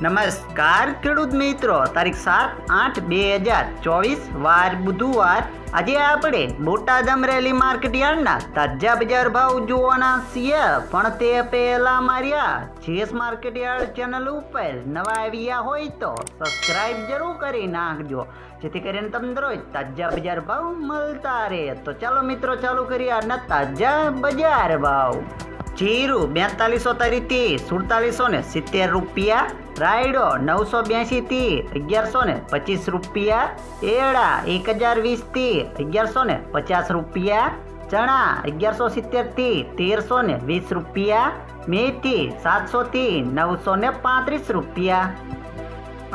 નમસ્કાર ખેડૂત મિત્રો, તારીખ 7/8/2024 વાર બુધવાર. આજે આપણે બોટાદ અમરેલી માર્કેટ યાર્ડના તાજા બજાર ભાવ જોવાના છીએ. પણ તે પહેલા મારી જીએસ માર્કેટ યાર્ડ ચેનલ ઉપર નવા આવ્યા હોય તો સબસ્ક્રાઇબ જરૂર કરી નાખજો, જેથી કરીને તમને રોજ તાજા બજાર ભાવ મળતા રહે. તો ચાલો મિત્રો, ચાલુ કરીએ આજના તાજા બજાર ભાવ. જીરું 4230 થી 4770 રૂપિયા. રાયડો 982 થી 1125 રૂપિયા. એડા 1020 થી 1150 રૂપિયા. ચણા 1170 થી 1320 રૂપિયા. મેથી 700 થી 935 રૂપિયા.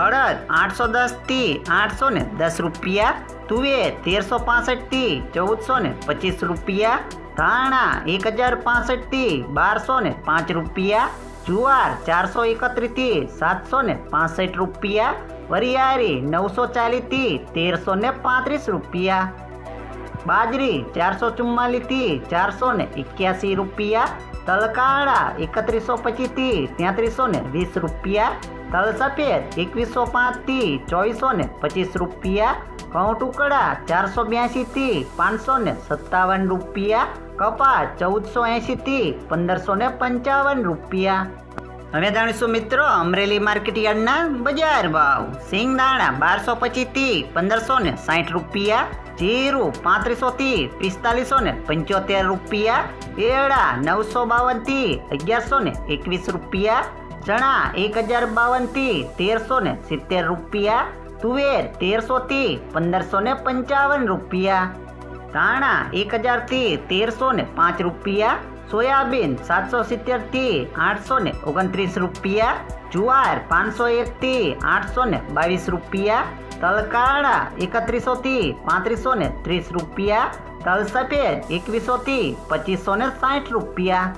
અડદ 810 થી 810 રૂપિયા. તુવેર 1365 થી 1425 રૂપિયા. ધાણા 1065 થી 1205 રૂપિયા. જુવાર 431 થી 765 રૂપિયા. વરિયાળી 940 થી 1335 રૂપિયા. બાજરી 444 થી 481 રૂપિયા. તલકાળા 3125 થી 3320 રૂપિયા. તલ સફેદ 2105 થી 2425 રૂપિયા. ઘઉં ટુકડા 482 થી 557 રૂપિયા. કપાસ 1480 થી 1555 રૂપિયા. હવે જાણીશું મિત્રો અમરેલી માર્કેટ યાર્ડના બજાર ભાવ. સિંગદાણા 1225 થી 1560 રૂપિયા. જીરું 3500 થી 4575 રૂપિયા. એડા 952 થી 1121 રૂપિયા. ચણા 1052 થી 1370 રૂપિયા. તુવેર 1300 થી 1555 રૂપિયા. ધાણા 1000 થી 1305 રૂપિયા. સોયાબીન 770 થી 829 રૂપિયા. જુવાર 501 થી 822 રૂપિયા. તલકાળા 3100 થી 3530 રૂપિયા. તલ સફેદ 2100 થી 2560 રૂપિયા.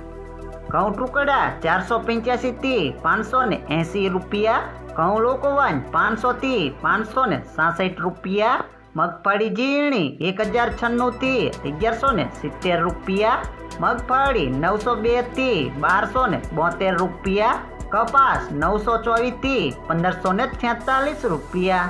ઘઉં ટુકડા 485 થી 580 રૂપિયા. ઘઉં લોકવન 500 થી 566 રૂપિયા. મગફળી ઝીણી 1096 થી 1170 રૂપિયા. મગફળી 902 થી 1272 રૂપિયા. કપાસ 924 થી 1546 રૂપિયા.